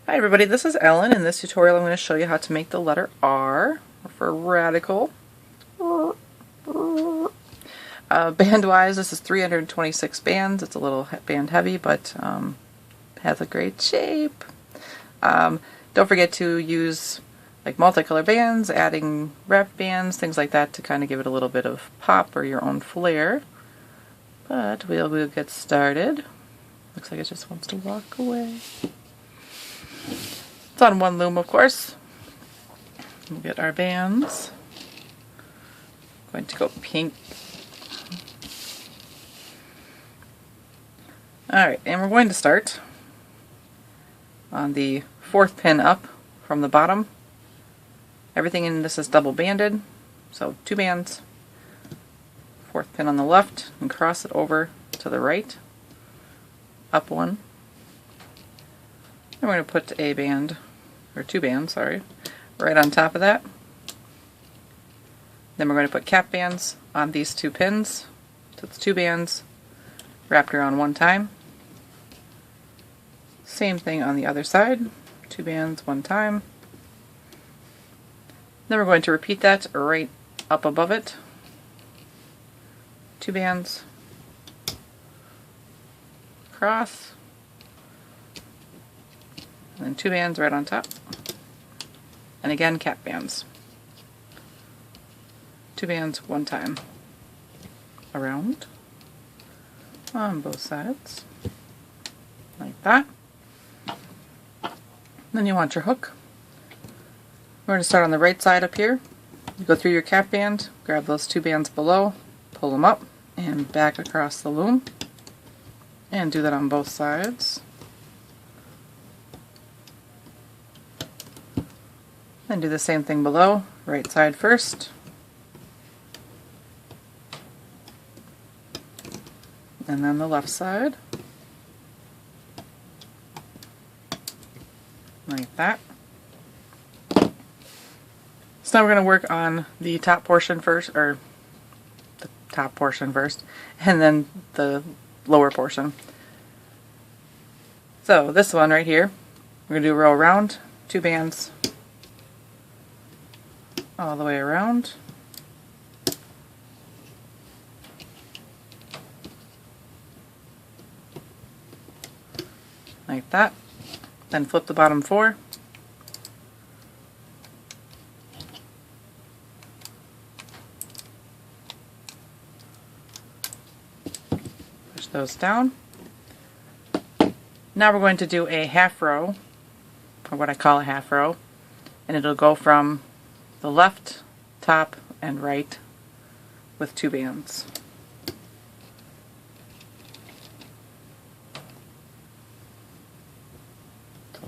Hi everybody, this is Ellen. In this tutorial I'm going to show you how to make the letter R for radical. Band-wise, this is 326 bands. It's a little band heavy, but has a great shape. Don't forget to use like multicolor bands, adding wrap bands, things like that to kind of give it a little bit of pop or your own flair. But we'll get started. Looks like it just wants to walk away. It's on one loom, of course. We'll get our bands. I'm going to go pink. Alright, and we're going to start on the fourth pin up from the bottom. Everything in this is double banded, so 2 bands. Fourth pin on the left, and cross it over to the right. Up 1. And we're going to put a band, or 2 bands, sorry, right on top of that. Then we're going to put cap bands on these 2 pins. So it's 2 bands wrapped around 1 time. Same thing on the other side. 2 bands 1 time. Then we're going to repeat that right up above it. 2 bands. Cross. And then 2 bands right on top. And again, cap bands. 2 bands 1 time. Around. On both sides. Like that. Then you want your hook. We're going to start on the right side up here. You go through your cap band, grab those 2 bands below, pull them up, and back across the loom. And do that on both sides. Then do the same thing below, right side first. And then the left side. Like that. So now we're going to work on the top portion first, or the top portion first, and then the lower portion. So this one right here, we're going to do a row around, 2 bands all the way around. Like that. Then flip the bottom 4. Push those down. Now we're going to do a half row, or what I call a half row, and it'll go from the left, top, and right with 2 bands.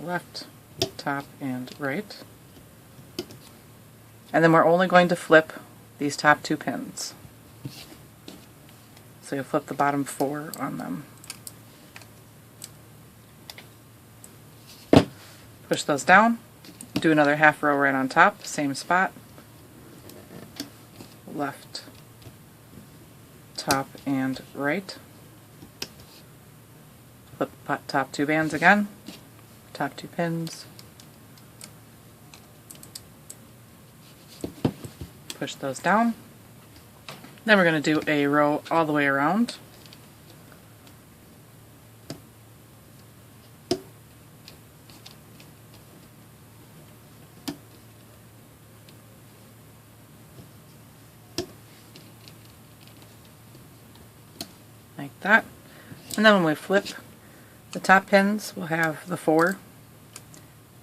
Left, top, and right. And then we're only going to flip these top 2 pins. So you'll flip the bottom 4 on them. Push those down. Do another half row right on top, same spot. Left, top, and right. Flip top 2 bands again. Top 2 pins, push those down. Then we're going to do a row all the way around. Like that. And then when we flip the top pins, we'll have the 4,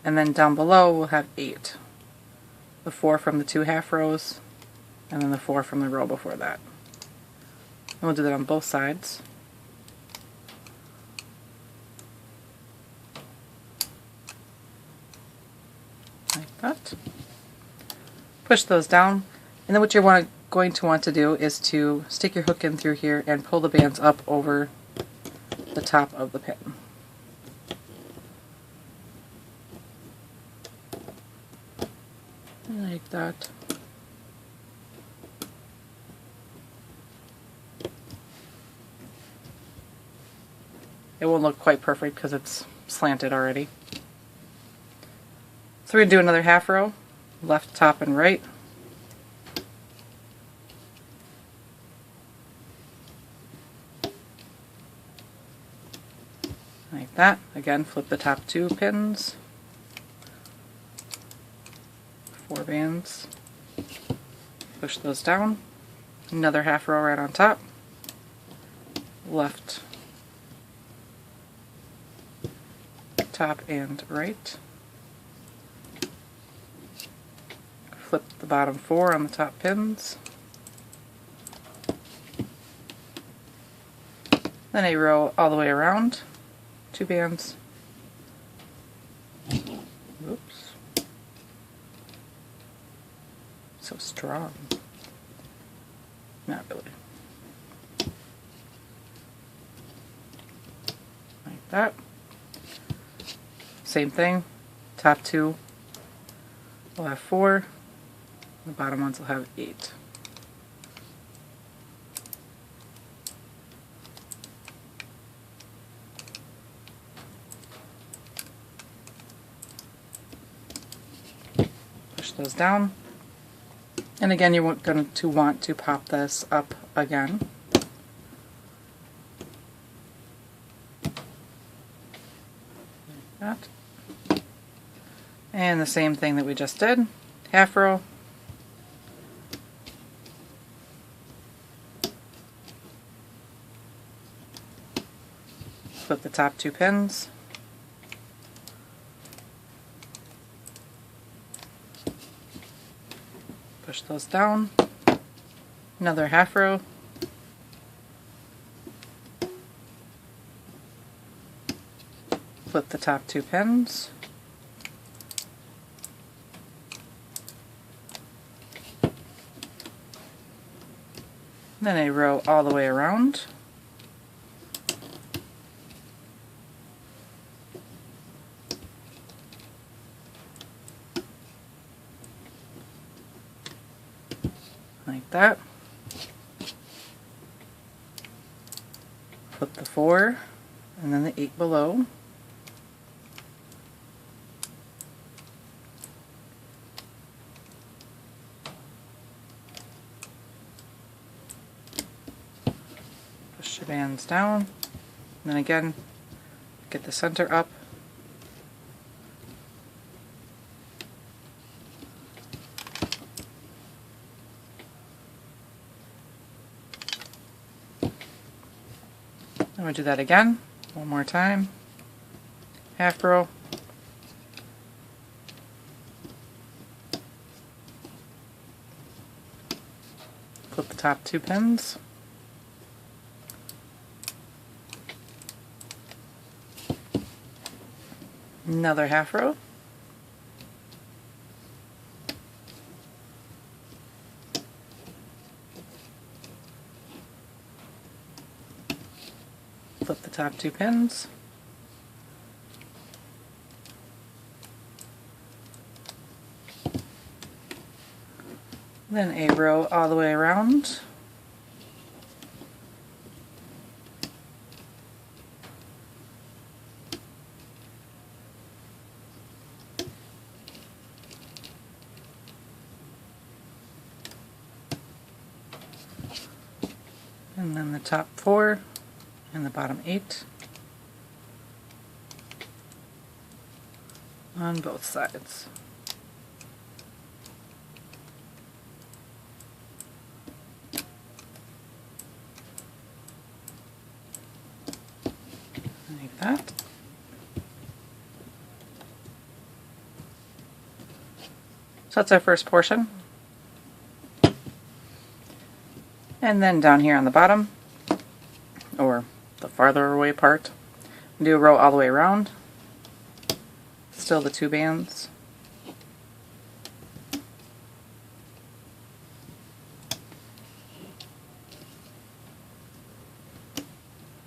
and then down below we'll have 8. The 4 from the 2 half rows, and then the 4 from the row before that. And we'll do that on both sides. Like that. Push those down, and then what you're going to want to do is to stick your hook in through here and pull the bands up over the top of the pin. Like that. It won't look quite perfect because it's slanted already. So we're going to do another half row, left, top, and right. Like that. Again, flip the top 2 pins, 4 bands, push those down, another half row right on top, left, top, and right. Flip the bottom 4 on the top pins, then a row all the way around, 2 bands, oops, so strong, not really, like that. Same thing, top 2 will have 4, the bottom ones will have 8. Push those down, and again you're going to want to pop this up again. Like that. And the same thing that we just did, half row, flip the top 2 pins, push those down, another half row, flip the top 2 pins, then a row all the way around, like that. Flip the 4 and then the 8 below. Push your bands down, and then again get the center up. I'm going to do that again, one more time, half row, flip the top 2 pins, another half row, flip the top 2 pins, then a row all the way around, and then the top 4 and the bottom 8 on both sides. Like that. So that's our first portion. And then down here on the bottom, or the farther away part, do a row all the way around, still the 2 bands,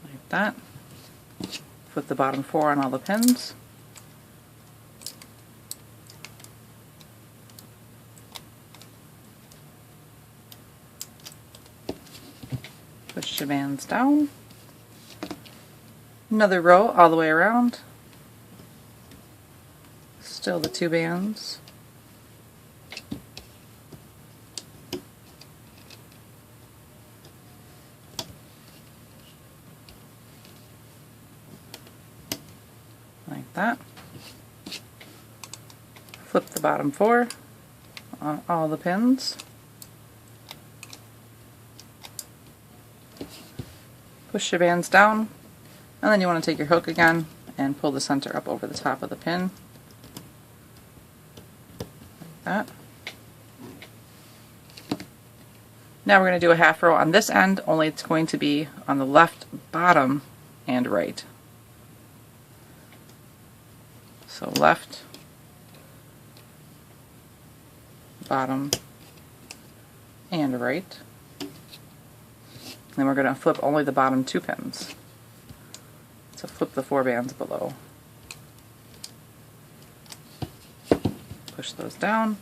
like that, flip the bottom 4 on all the pins, push your bands down, another row all the way around, Still the 2 bands. Like that. Flip the bottom 4 on all the pins. Push your bands down, and then you want to take your hook again and pull the center up over the top of the pin. Like that. Now we're going to do a half row on this end, only it's going to be on the left bottom and right. So left, bottom, and right. Then we're going to flip only the bottom 2 pins. So flip the 4 bands below. Push those down.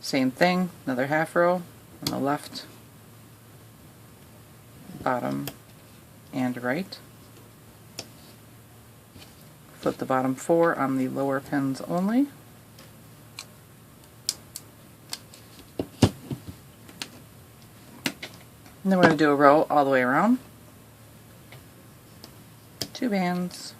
Same thing, another half row on the left, bottom, and right. Flip the bottom 4 on the lower pins only. And then we're going to do a row all the way around. 2 bands.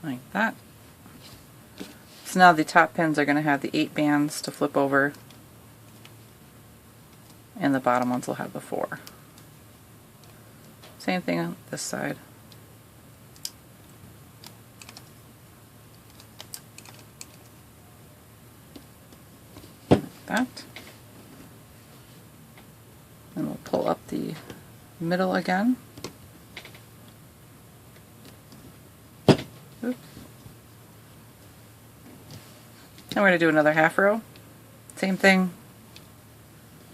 Like that. So now the top pins are going to have the 8 bands to flip over, and the bottom ones will have the 4. Same thing on this side. That. And we'll pull up the middle again. Oops. And we're going to do another half row. Same thing.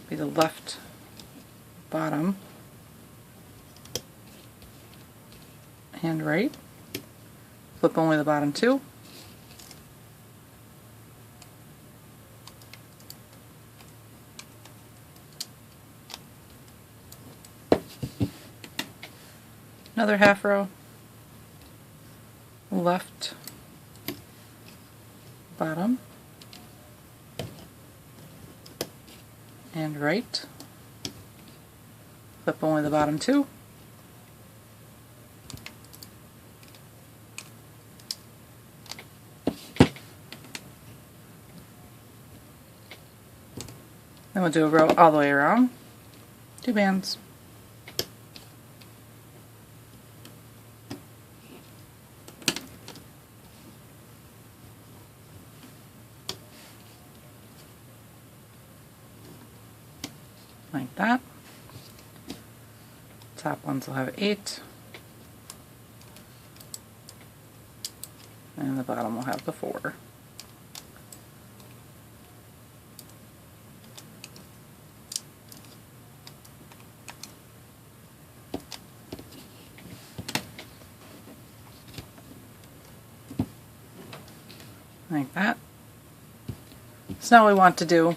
Be the left bottom and right. Flip only the bottom 2. Another half row, left, bottom, and right. Flip only the bottom 2. Then we'll do a row all the way around, 2 bands. Like that. Top ones will have 8, and the bottom will have the 4. Like that. So now what we want to do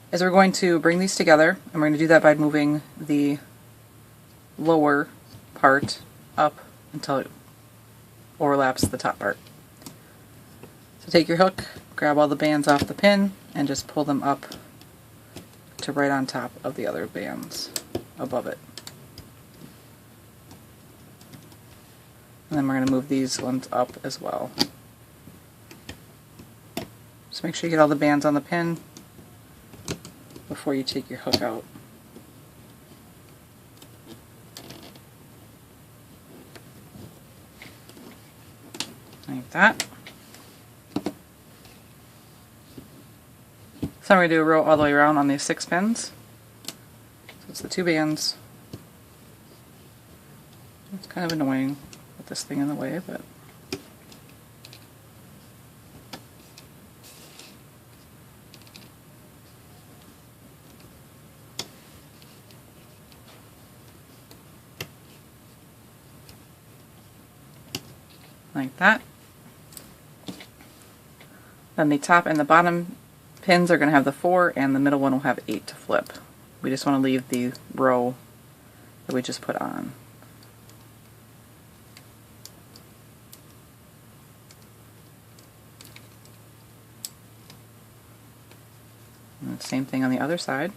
is we're going to bring these together, and we're going to do that by moving the lower part up until it overlaps the top part. So take your hook, grab all the bands off the pin, and just pull them up to right on top of the other bands above it. And then we're going to move these ones up as well. Just make sure you get all the bands on the pin before you take your hook out. Like that. So I'm going to do a row all the way around on these 6 pins. So it's the 2 bands. It's kind of annoying with this thing in the way, but like that. Then the top and the bottom pins are going to have the 4, and the middle one will have 8 to flip. We just want to leave the row that we just put on. And same thing on the other side.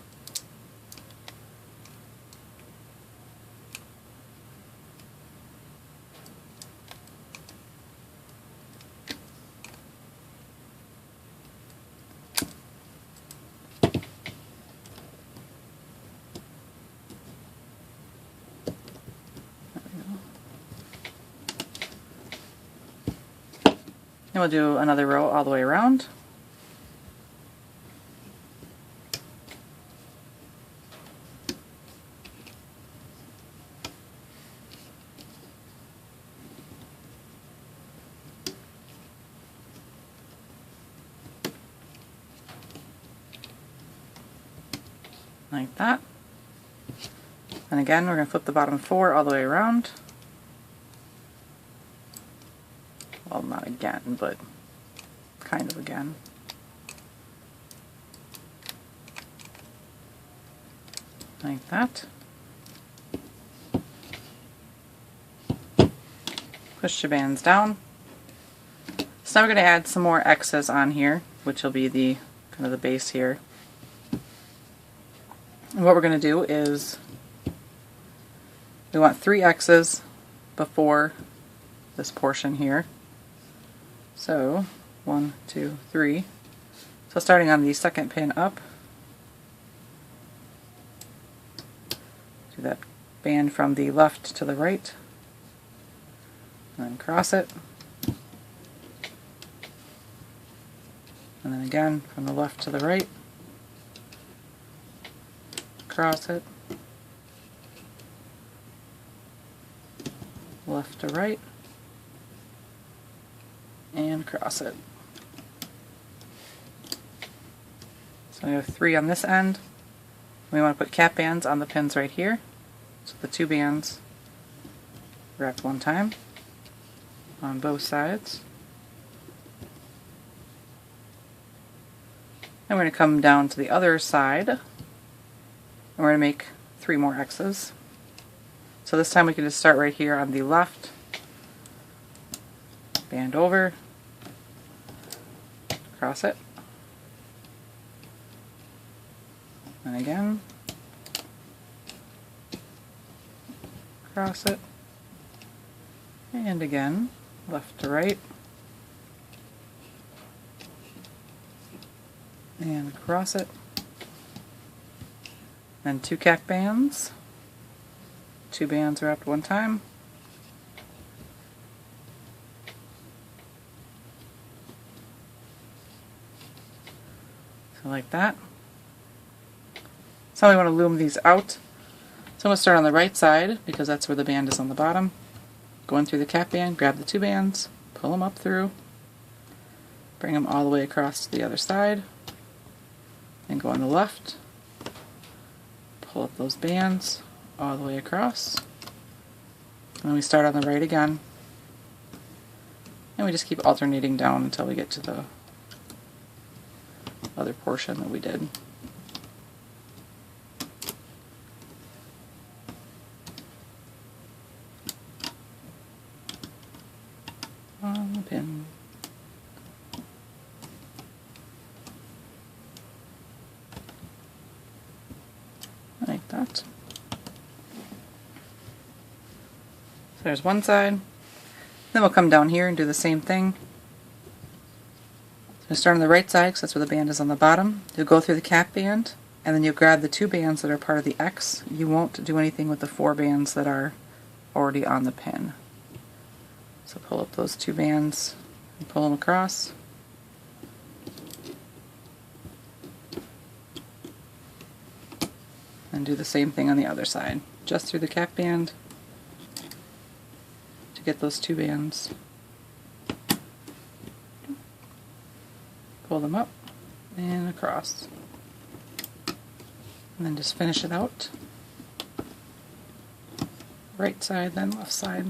And we'll do another row all the way around. Like that. And again, we're going to flip the bottom 4 all the way around. Well, not again, but kind of again. Like that. Push your bands down. So now we're going to add some more X's on here, which will be the kind of the base here. And what we're going to do is we want 3 X's before this portion here. So 1, 2, 3. So starting on the second pin up, do that band from the left to the right, and then cross it, and then again from the left to the right, cross it, left to right, and cross it. So we have 3 on this end. We want to put cap bands on the pins right here. So the 2 bands wrapped one time on both sides. And we're going to come down to the other side, and we're going to make 3 more X's. So this time we can just start right here on the left, band over, cross it, and again, cross it, and again, left to right, and cross it, then 2 cap bands, 2 bands wrapped one time, so like that. So we want to loom these out. So I'm going to start on the right side because that's where the band is on the bottom. Go in through the cap band, grab the 2 bands, pull them up through, bring them all the way across to the other side, and go on the left, pull up those bands all the way across, and then we start on the right again, and we just keep alternating down until we get to the other portion that we did. On the pin. Like that. So there's one side. Then we'll come down here and do the same thing. So start on the right side because that's where the band is on the bottom. You'll go through the cap band, and then you'll grab the 2 bands that are part of the X. You won't do anything with the 4 bands that are already on the pin. So pull up those 2 bands and pull them across. And do the same thing on the other side. Just through the cap band to get those 2 bands. Pull them up and across. And then just finish it out. Right side, then left side.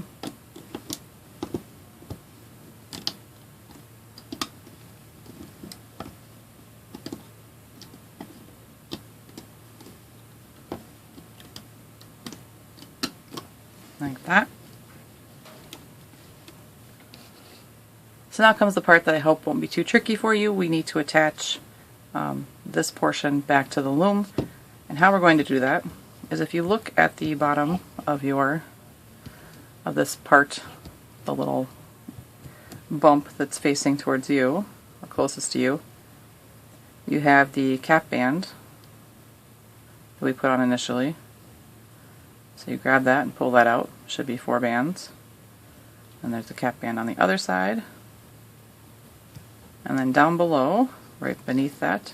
like that. So now comes the part that I hope won't be too tricky for you. We need to attach this portion back to the loom. And how we're going to do that is, if you look at the bottom of this part, the little bump that's facing towards you, or closest to you, you have the cap band that we put on initially. So you grab that and pull that out. Should be 4 bands. And there's the cap band on the other side. And then down below, right beneath that,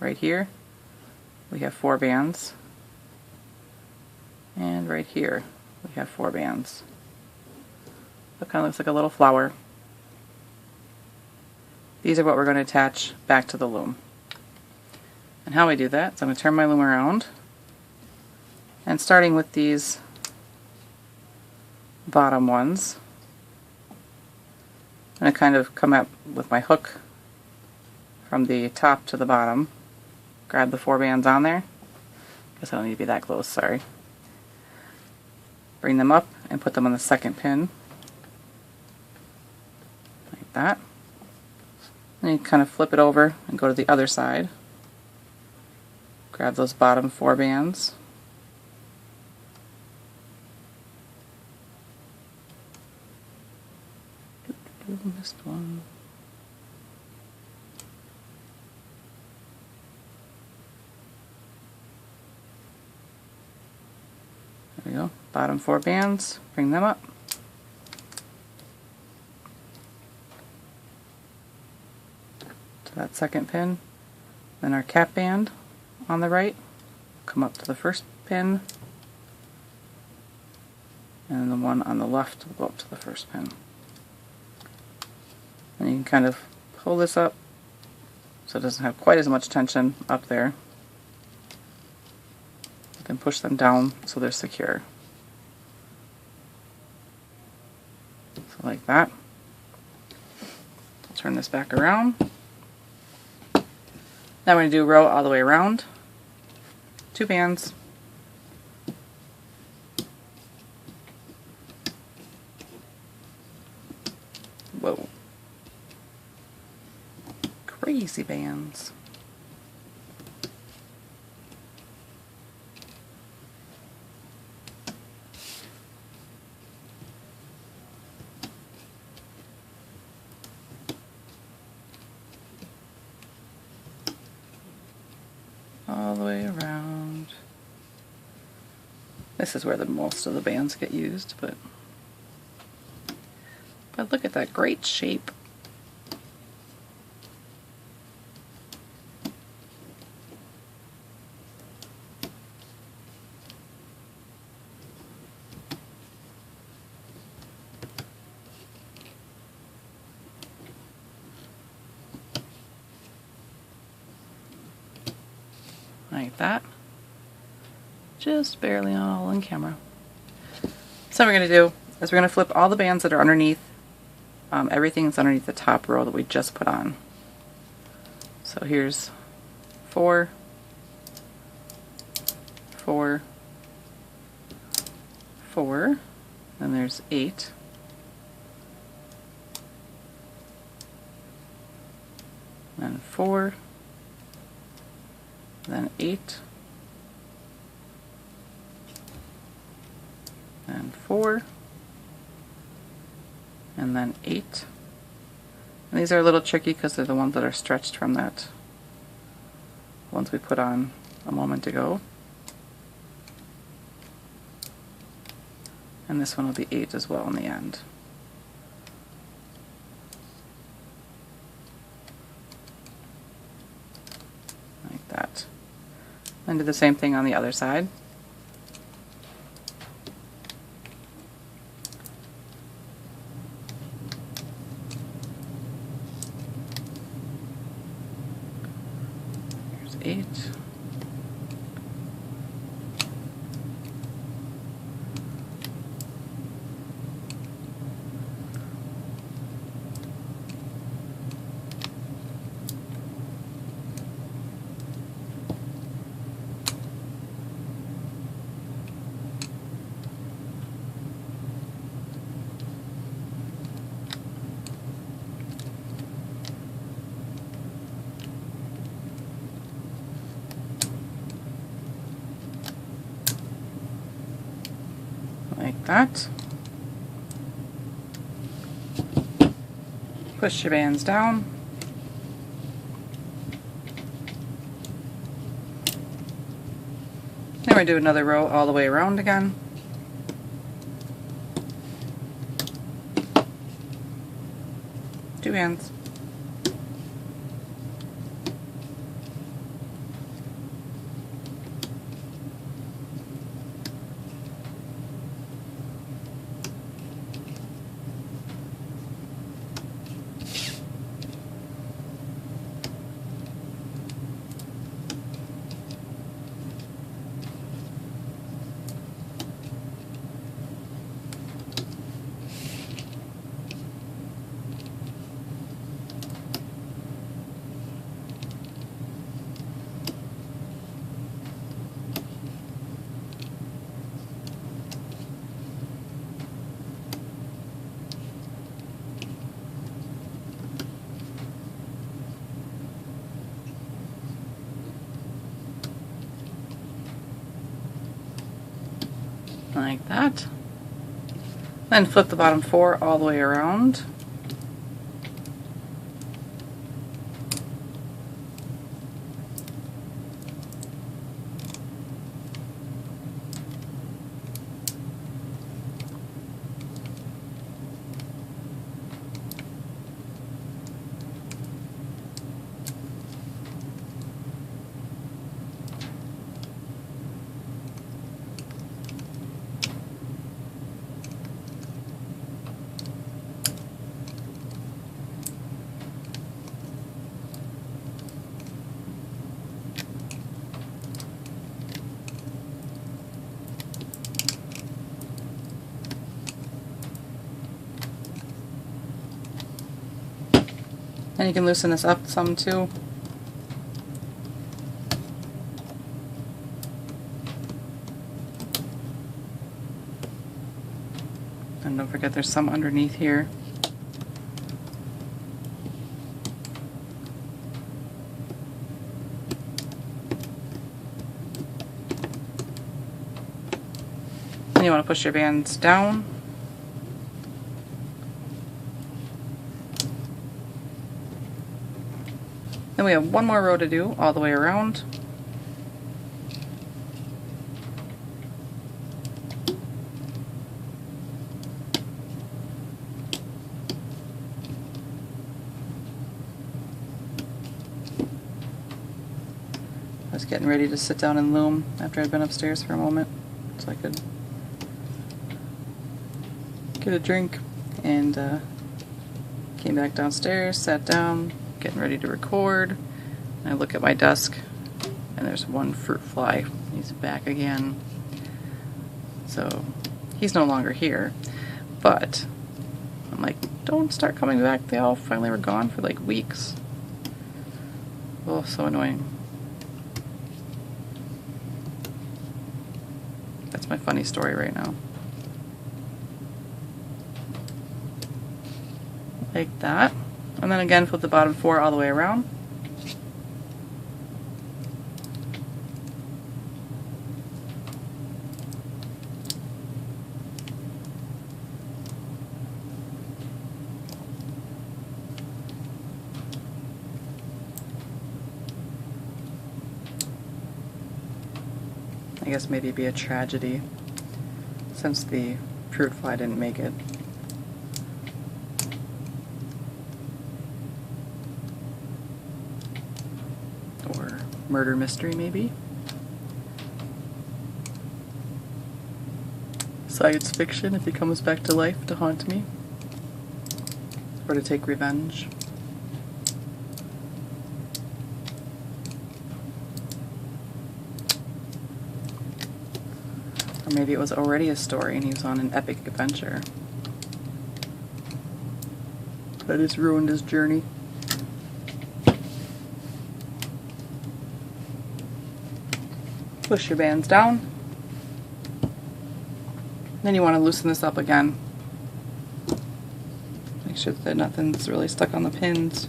right here, we have 4 bands. And right here, we have 4 bands. So it kind of looks like a little flower. These are what we're going to attach back to the loom. And how we do that, so I'm going to turn my loom around, and starting with these bottom ones, I'm going to kind of come up with my hook from the top to the bottom, grab the 4 bands on there. Guess I don't need to be that close, sorry. Bring them up and put them on the second pin, like that. Then you kind of flip it over and go to the other side. Grab those bottom 4 bands. Missed one. There we go. Bottom 4 bands. Bring them up. To that second pin. Then our cap band on the right. Come up to the first pin. And then the one on the left will go up to the first pin. And you can kind of pull this up so it doesn't have quite as much tension up there. Then push them down so they're secure. So like that. I'll turn this back around. Now we're going to do a row all the way around. 2 bands. Whoa. Crazy bands. All the way around. This is where most of the bands get used, but look at that great shape. Like that. Just barely all on camera. So what we're going to do is we're going to flip all the bands that are underneath, everything that's underneath the top row that we just put on. So here's 4, 4, 4, then there's 8, then 4, then 8, and 4, and then 8. And these are a little tricky because they're the ones that are stretched from that ones we put on a moment ago. And this one will be 8 as well in the end. Like that. And do the same thing on the other side. Here's 8. like that. Push your bands down. Then we do another row all the way around again. Two bands. Like that. Then flip the bottom 4 all the way around. And you can loosen this up some too. And don't forget there's some underneath here. And you want to push your bands down. Then we have one more row to do all the way around. I was getting ready to sit down and loom after I'd been upstairs for a moment so I could get a drink, and came back downstairs, sat down, getting ready to record, and I look at my desk and there's one fruit fly. He's back again. So he's no longer here, but I'm like, don't start coming back. They all finally were gone for like weeks. Oh, so annoying. That's my funny story right now. Like that. And then again, flip the bottom 4 all the way around. I guess maybe it'd be a tragedy since the fruit fly didn't make it. Or murder mystery, maybe. Science fiction if he comes back to life to haunt me. Or to take revenge. Or maybe it was already a story and he was on an epic adventure that has ruined his journey. Push your bands down. Then you want to loosen this up again. Make sure that nothing's really stuck on the pins.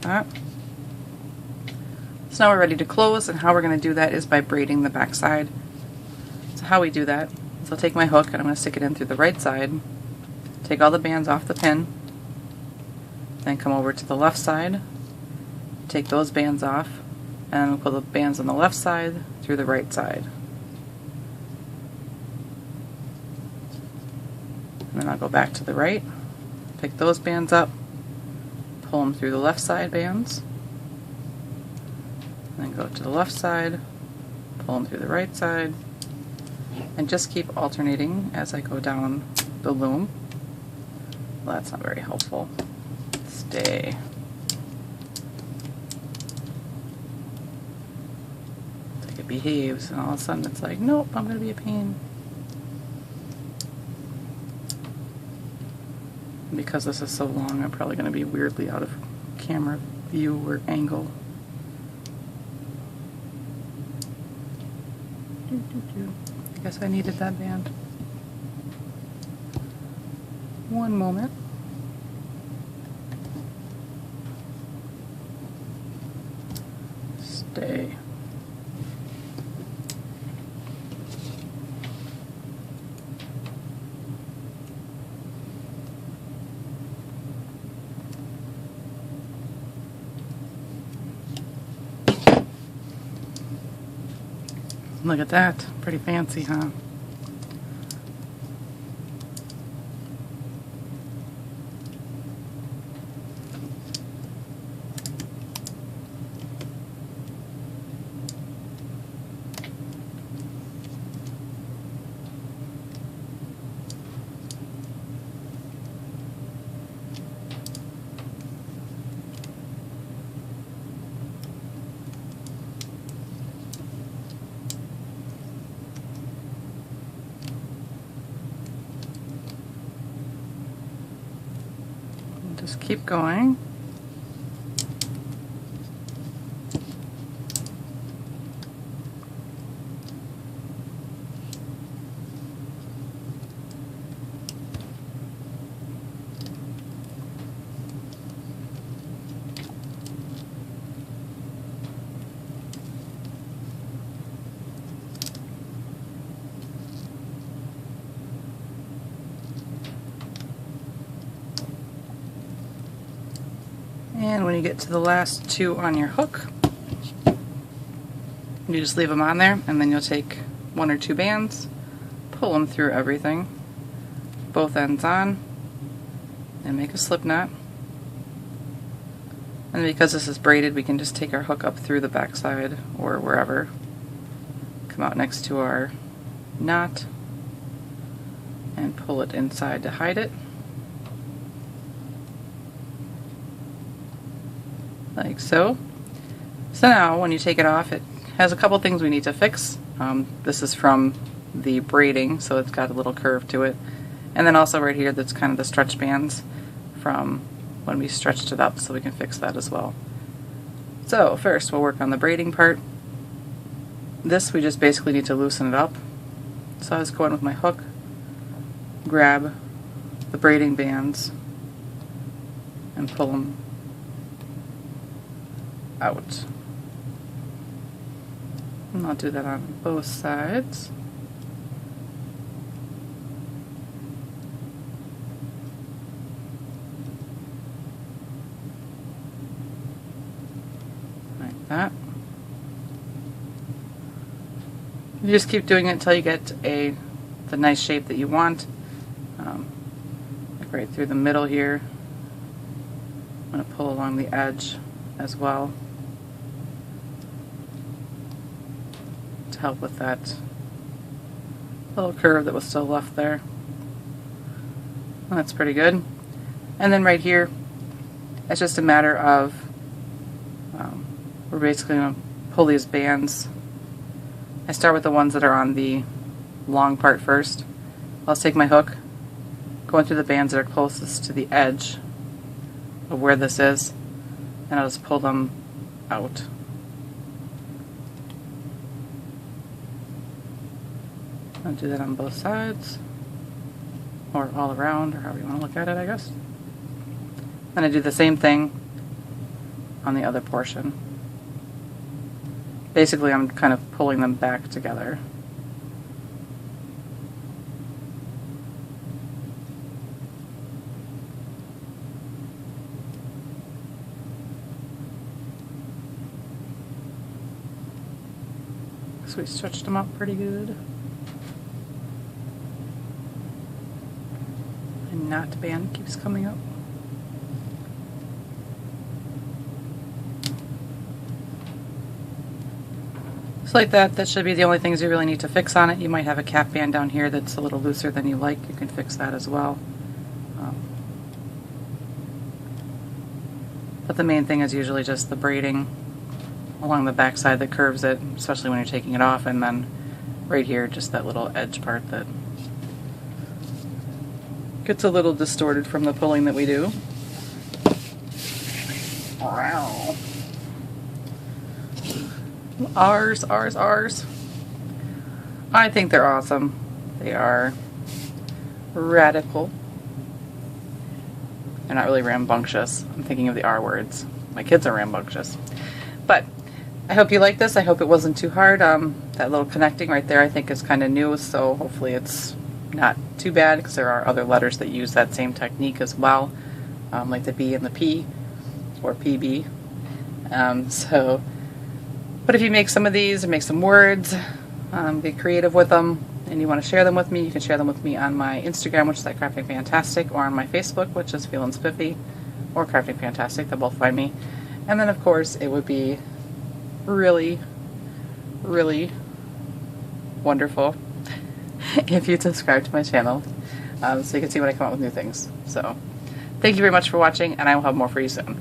that. So now we're ready to close, and how we're going to do that is by braiding the back side. So how we do that is I'll take my hook and I'm going to stick it in through the right side, take all the bands off the pin, then come over to the left side, take those bands off, and we'll pull the bands on the left side through the right side. And then I'll go back to the right, pick those bands up, pull them through the left side bands, then go to the left side, pull them through the right side, and just keep alternating as I go down the loom. Well, that's not very helpful. Stay. It's like it behaves, and all of a sudden it's like, nope, I'm going to be a pain. And because this is so long, I'm probably going to be weirdly out of camera view or angle. I guess I needed that band. One moment. Stay. Look at that. Pretty fancy, huh? Just keep going. And when you get to the last two on your hook, you just leave them on there, and then you'll take one or two bands, pull them through everything, both ends on, and make a slip knot. And because this is braided, we can just take our hook up through the back side or wherever, come out next to our knot, and pull it inside to hide it. Like so. So now when you take it off, it has a couple things we need to fix. This is from the braiding, so it's got a little curve to it. And then also right here, that's kind of the stretch bands from when we stretched it up, so we can fix that as well. So first we'll work on the braiding part. This we just basically need to loosen it up. So I was going with my hook, grab the braiding bands, and pull them out. And I'll do that on both sides. Like that. You just keep doing it until you get the nice shape that you want. Like right through the middle here. I'm going to pull along the edge as well to help with that little curve that was still left there. Well, that's pretty good. And then right here, it's just a matter of we're basically going to pull these bands. I start with the ones that are on the long part first. I'll take my hook, going through the bands that are closest to the edge of where this is, and I'll just pull them out. I'll do that on both sides, or all around, or however you want to look at it, I guess. Then I do the same thing on the other portion. Basically, I'm kind of pulling them back together. So we stretched them out pretty good. And knot band keeps coming up. Just like that, that should be the only things you really need to fix on it. You might have a cap band down here that's a little looser than you like. You can fix that as well. But the main thing is usually just the braiding along the back side that curves it, especially when you're taking it off, and then right here, just that little edge part that gets a little distorted from the pulling that we do. Wow. R's. I think they're awesome. They are radical. They're not really rambunctious. I'm thinking of the R words. My kids are rambunctious. But I hope you like this. I hope it wasn't too hard. That little connecting right there I think is kind of new, so hopefully it's not too bad, because there are other letters that use that same technique as well, like the B and the P, or PB. But if you make some of these or make some words, get creative with them, and you want to share them with me, you can share them with me on my Instagram, which is at Crafting Fantastic, or on my Facebook, which is feelinspiffy, or Crafting Fantastic. They'll both find me. And then, of course, it would be really, really wonderful if you subscribe to my channel, so you can see when I come out with new things. So, thank you very much for watching, and I will have more for you soon.